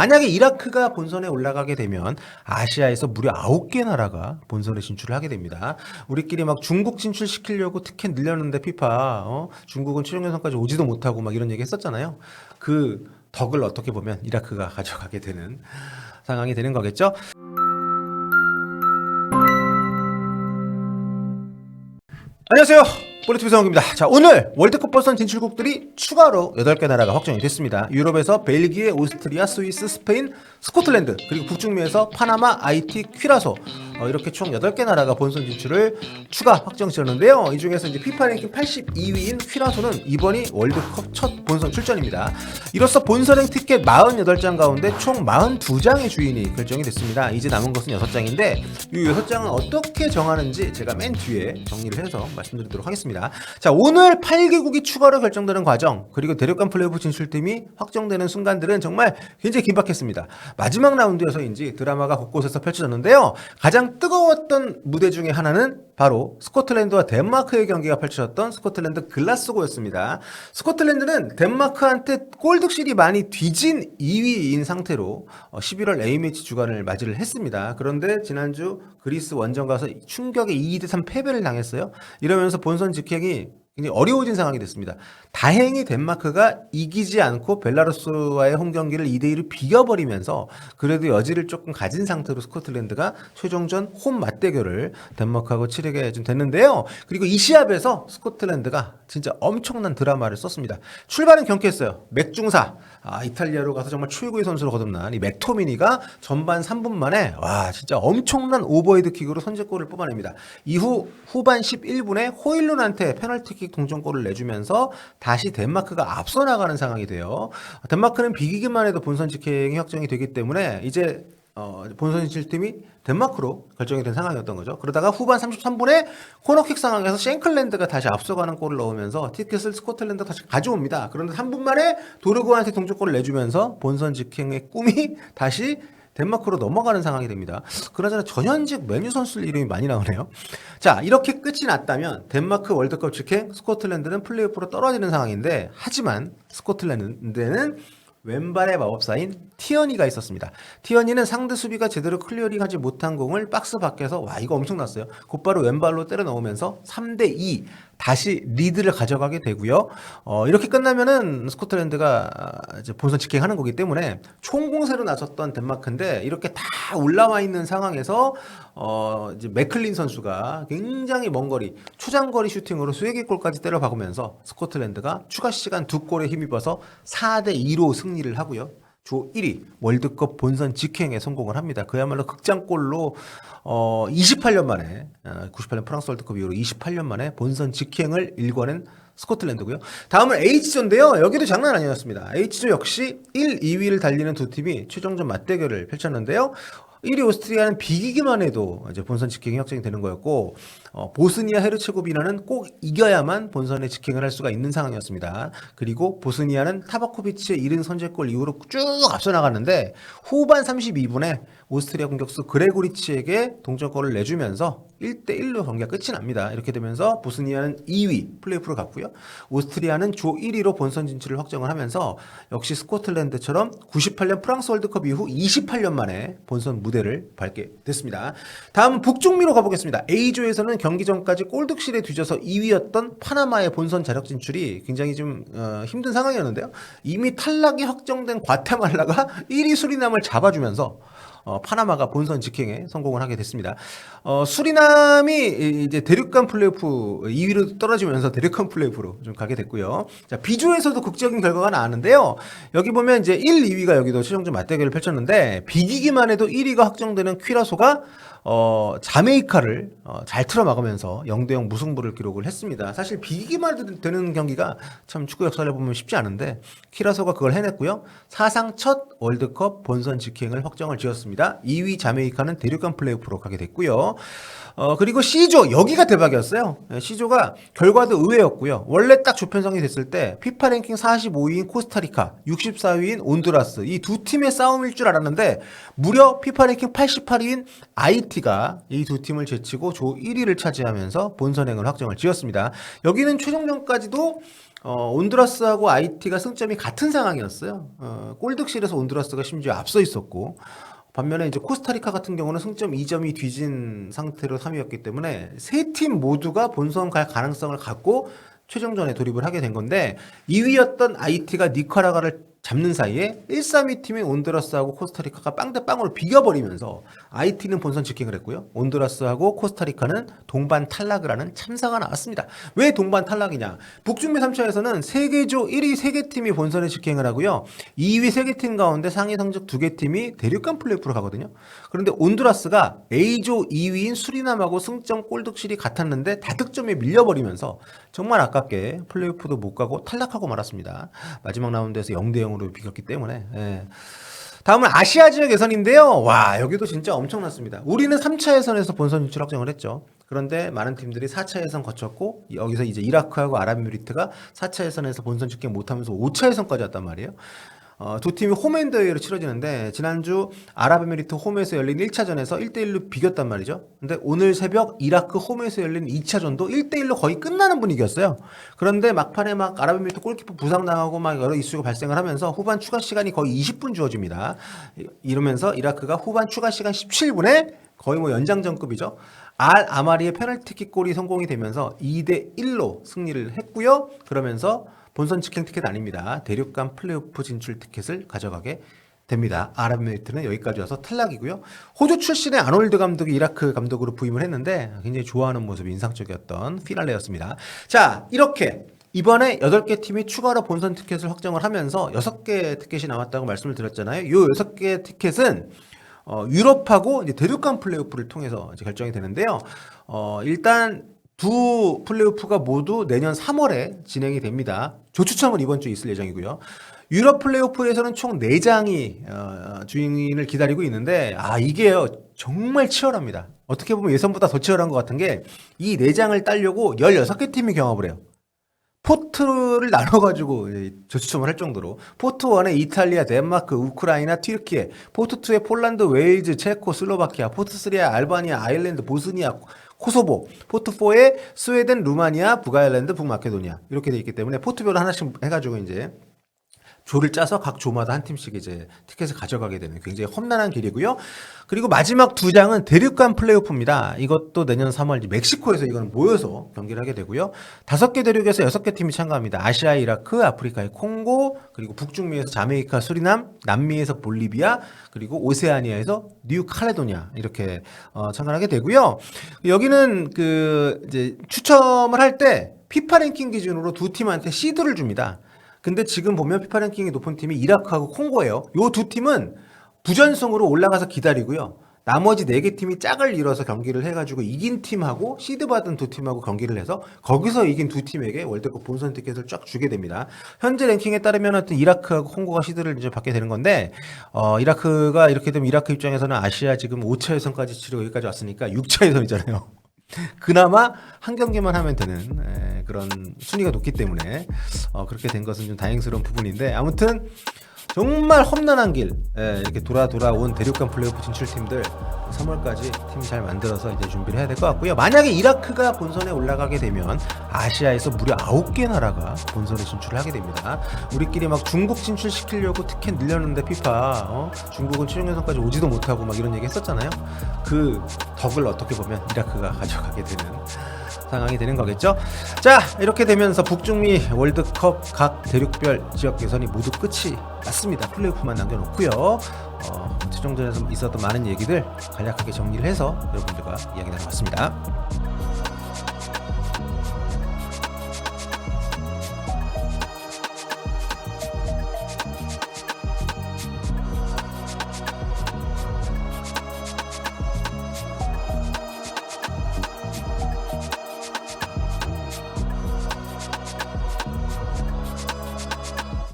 만약에 이라크가 본선에 올라가게 되면 아시아에서 무려 9개 나라가 본선에 진출을 하게 됩니다. 우리끼리 막 중국 진출시키려고 티켓 늘렸는데 피파 중국은 최종 예선까지 오지도 못하고 막 이런 얘기 했었잖아요. 그 덕을 어떻게 보면 이라크가 가져가게 되는 상황이 되는 거겠죠. 안녕하세요. 볼리티비 성욱입니다. 자, 오늘 월드컵 본선 진출국들이 추가로 8개 나라가 확정이 됐습니다. 유럽에서 벨기에, 오스트리아, 스위스, 스페인, 스코틀랜드, 그리고 북중미에서 파나마, 아이티, 퀴라소 이렇게 총 8개 나라가 본선 진출을 추가 확정 지었는데요. 이 중에서 이제 피파 랭킹 82위인 퀴라소는 이번이 월드컵 첫 본선 출전입니다. 이로써 본선행 티켓 48장 가운데 총 42장의 주인이 결정이 됐습니다. 이제 남은 것은 6장인데 이 6장은 어떻게 정하는지 제가 맨 뒤에 정리를 해서 말씀드리도록 하겠습니다. 자, 오늘 8개국이 추가로 결정되는 과정, 그리고 대륙간 플레이오프 진출팀이 확정되는 순간들은 정말 굉장히 긴박했습니다. 마지막 라운드에서인지 드라마가 곳곳에서 펼쳐졌는데요. 가장 뜨거웠던 무대 중에 하나는 바로 스코틀랜드와 덴마크의 경기가 펼쳐졌던 스코틀랜드 글라스고였습니다. 스코틀랜드는 덴마크한테 골득실이 많이 뒤진 2위인 상태로 11월 A매치 주간을 맞이를 했습니다. 그런데 지난주 그리스 원정 가서 충격의 2대3 패배를 당했어요. 이러면서 본선 직행이 굉장히 어려워진 상황이 됐습니다. 다행히 덴마크가 이기지 않고 벨라루스와의 홈 경기를 2대2로 비겨버리면서 그래도 여지를 조금 가진 상태로 스코틀랜드가 최종전 홈 맞대결을 덴마크하고 치르게 좀 됐는데요. 그리고 이 시합에서 스코틀랜드가 진짜 엄청난 드라마를 썼습니다. 출발은 경쾌했어요. 맥중사, 이탈리아로 가서 정말 최고의 선수로 거듭난 이 맥토미니가 전반 3분 만에 와 진짜 엄청난 오버헤드 킥으로 선제골을 뽑아냅니다. 이후 후반 11분에 호일룬한테 페널티킥 동점골을 내주면서 다시 덴마크가 앞서 나가는 상황이 돼요. 덴마크는 비기기만 해도 본선 직행이 확정이 되기 때문에 이제 본선 진출팀이 덴마크로 결정이 된 상황이었던 거죠. 그러다가 후반 33분에 코너킥 상황에서 쉔클랜드가 다시 앞서가는 골을 넣으면서 티켓을 스코틀랜드가 다시 가져옵니다. 그런데 3분 만에 도르고한테 동점골을 내주면서 본선 직행의 꿈이 다시 덴마크로 넘어가는 상황이 됩니다. 그나저나 전현직 메뉴 선수 이름이 많이 나오네요. 자, 이렇게 끝이 났다면 덴마크 월드컵 직행, 스코틀랜드는 플레이오프로 떨어지는 상황인데 하지만 스코틀랜드는 왼발의 마법사인 티어니가 있었습니다. 티어니는 상대 수비가 제대로 클리어링하지 못한 공을 박스 밖에서 와 이거 엄청났어요. 곧바로 왼발로 때려 넣으면서 3대2 다시 리드를 가져가게 되고요. 이렇게 끝나면은 스코틀랜드가 이제 본선 직행하는 거기 때문에 총공세로 나섰던 덴마크인데 이렇게 다 올라와 있는 상황에서 이제 맥클린 선수가 굉장히 먼 거리 초장거리 슈팅으로 수에게골까지 때려 박으면서 스코틀랜드가 추가 시간 2골에 힘입어서 4대2로 승리를 하고요. 조 1위 월드컵 본선 직행에 성공을 합니다. 그야말로 극장골로 28년 만에 98년 프랑스 월드컵 이후로 28년 만에 본선 직행을 일궈낸 스코틀랜드고요. 다음은 H조인데요. 여기도 장난 아니었습니다. H조 역시 1, 2위를 달리는 두 팀이 최종전 맞대결을 펼쳤는데요. 1위 오스트리아는 비기기만 해도 이제 본선 직행이 확정이 되는 거였고 보스니아 헤르체고비나는 꼭 이겨야만 본선에 직행을 할 수가 있는 상황이었습니다. 그리고 보스니아는 타바코비치의 이른 선제골 이후로 쭉 앞서 나갔는데 후반 32분에 오스트리아 공격수 그레고리치에게 동점골을 내주면서 1대1로 경기가 끝이 납니다. 이렇게 되면서 보스니아는 2위 플레이오프로 갔고요. 오스트리아는 조 1위로 본선 진출을 확정을 하면서 역시 스코틀랜드처럼 98년 프랑스 월드컵 이후 28년 만에 본선 무대를 밟게 됐습니다. 다음 북중미로 가보겠습니다. A조에서는 경기 전까지 골득실에 뒤져서 2위였던 파나마의 본선 자력 진출이 굉장히 좀 힘든 상황이었는데요. 이미 탈락이 확정된 과테말라가 1위 수리남을 잡아주면서 파나마가 본선 직행에 성공을 하게 됐습니다. 수리남이 이제 대륙간 플레이오프 2위로 떨어지면서 대륙간 플레이오프로 좀 가게 됐고요. 자, B조에서도 극적인 결과가 나왔는데요. 여기 보면 이제 1, 2위가 여기도 최종전 맞대결을 펼쳤는데 비기기만 해도 1위가 확정되는 퀴라소가 자메이카를 잘 틀어막으면서 0대0 무승부를 기록을 했습니다. 사실 비기기만 되는 경기가 참 축구 역사를 보면 쉽지 않은데 퀴라소가 그걸 해냈고요. 사상 첫 월드컵 본선 직행을 확정을 지었습니다. 되었습니다. 2위 자메이카는 대륙간 플레이오프로 가게 됐고요. 그리고 C조 여기가 대박이었어요. C조가 결과도 의외였고요. 원래 딱 조편성이 됐을 때 피파 랭킹 45위인 코스타리카, 64위인 온두라스 이 두 팀의 싸움일 줄 알았는데 무려 피파 랭킹 88위인 IT가 이 두 팀을 제치고 조 1위를 차지하면서 본선행을 확정을 지었습니다. 여기는 최종전까지도 온두라스하고 IT가 승점이 같은 상황이었어요. 골득실에서 온두라스가 심지어 앞서 있었고 반면에 이제 코스타리카 같은 경우는 승점 2점이 뒤진 상태로 3위였기 때문에 세 팀 모두가 본선 갈 가능성을 갖고 최종전에 돌입을 하게 된 건데 2위였던 IT가 니카라과를 잡는 사이에 1, 3위 팀인 온두라스하고 코스타리카가 빵 대 빵으로 비겨버리면서 IT는 본선 직행을 했고요. 온두라스하고 코스타리카는 동반 탈락을 하는 참사가 나왔습니다. 왜 동반 탈락이냐? 북중미 3차에서는 세계조 1위 3개 팀이 본선에 직행을 하고요. 2위 3개 팀 가운데 상위 성적 2개 팀이 대륙간 플레이오프로 가거든요. 그런데 온두라스가 A조 2위인 수리남하고 승점 골득실이 같았는데 다득점에 밀려버리면서 정말 아깝게 플레이오프도 못 가고 탈락하고 말았습니다. 마지막 라운드에서 0대0으로 비겼기 때문에. 다음은 아시아 지역 예선인데요. 와, 여기도 진짜 엄청났습니다. 우리는 3차 예선에서 본선 진출 확정을 했죠. 그런데 많은 팀들이 4차 예선 거쳤고 여기서 이제 이라크하고 아랍에미리트가 4차 예선에서 본선 직행 못하면서 5차 예선까지 왔단 말이에요. 두 팀이 홈앤더웨이로 치러지는데 지난주 아랍에미리트 홈에서 열린 1차전에서 1대1로 비겼단 말이죠. 근데 오늘 새벽 이라크 홈에서 열린 2차전도 1대1로 거의 끝나는 분위기였어요. 그런데 막판에 막 아랍에미리트 골키퍼 부상당하고 막 여러 이슈가 발생을 하면서 후반 추가 시간이 거의 20분 주어집니다. 이러면서 이라크가 후반 추가 시간 17분에 거의 뭐 연장전급이죠. 알 아마리의 페널티킥 골이 성공이 되면서 2대1로 승리를 했고요. 그러면서 본선 직행 티켓 아닙니다. 대륙간 플레이오프 진출 티켓을 가져가게 됩니다. 아랍에미리트는 여기까지 와서 탈락이고요. 호주 출신의 아놀드 감독이 이라크 감독으로 부임을 했는데 굉장히 좋아하는 모습이 인상적이었던 피날레였습니다. 자, 이렇게 이번에 8개 팀이 추가로 본선 티켓을 확정을 하면서 6개 티켓이 남았다고 말씀을 드렸잖아요. 이 6개 티켓은 유럽하고 이제 대륙간 플레이오프를 통해서 이제 결정이 되는데요. 일단 두 플레이오프가 모두 내년 3월에 진행이 됩니다. 조추첨은 이번 주에 있을 예정이고요. 유럽 플레이오프에서는 총 4장이 주인을 기다리고 있는데 이게요 정말 치열합니다. 어떻게 보면 예선보다 더 치열한 것 같은 게 이 4장을 따려고 16개 팀이 경합을 해요. 포트를 나눠가지고 조추첨을 할 정도로 포트 1에 이탈리아, 덴마크, 우크라이나, 튀르키예, 포트 2에 폴란드, 웨일즈, 체코, 슬로바키아, 포트 3에 알바니아, 아일랜드, 보스니아, 코소보, 포트 4에 스웨덴, 루마니아, 북아일랜드, 북마케도니아 이렇게 돼 있기 때문에 포트별로 하나씩 해가지고 이제 조를 짜서 각 조마다 한 팀씩 이제 티켓을 가져가게 되는 굉장히 험난한 길이고요. 그리고 마지막 2장은 대륙간 플레이오프입니다. 이것도 내년 3월 멕시코에서 이거는 모여서 경기를 하게 되고요. 5개 대륙에서 6개 팀이 참가합니다. 아시아 이라크, 아프리카의 콩고, 그리고 북중미에서 자메이카, 수리남, 남미에서 볼리비아, 그리고 오세아니아에서 뉴 칼레도니아 이렇게 참가하게 되고요. 여기는 이제 추첨을 할 때 피파 랭킹 기준으로 두 팀한테 시드를 줍니다. 근데 지금 보면 피파 랭킹이 높은 팀이 이라크하고 콩고예요. 요 두 팀은 부전승으로 올라가서 기다리고요. 나머지 4개 팀이 짝을 이뤄서 경기를 해가지고 이긴 팀하고 시드 받은 두 팀하고 경기를 해서 거기서 이긴 두 팀에게 월드컵 본선 티켓을 쫙 주게 됩니다. 현재 랭킹에 따르면 하여튼 이라크하고 콩고가 시드를 이제 받게 되는 건데 이라크가 이렇게 되면 이라크 입장에서는 아시아 지금 5차 예선까지 치르고 여기까지 왔으니까 6차 예선이잖아요. 그나마 한 경기만 하면 되는 그런 순위가 높기 때문에 그렇게 된 것은 좀 다행스러운 부분인데 아무튼 정말 험난한 길 이렇게 돌아온 대륙간 플레이오프 진출팀들 3월까지 팀 잘 만들어서 이제 준비를 해야 될 것 같고요. 만약에 이라크가 본선에 올라가게 되면 아시아에서 무려 9개 나라가 본선에 진출을 하게 됩니다. 우리끼리 막 중국 진출시키려고 티켓 늘렸는데 피파 중국은 최종 예선까지 오지도 못하고 막 이런 얘기 했었잖아요. 그 덕을 어떻게 보면 이라크가 가져가게 되는 상황이 되는 거겠죠. 자, 이렇게 되면서 북중미 월드컵 각 대륙별 지역 예선이 모두 끝이 났습니다. 플레이오프만 남겨놓고요. 최종전에서 있었던 많은 얘기들 간략하게 정리를 해서 여러분들과 이야기 나눠봤습니다.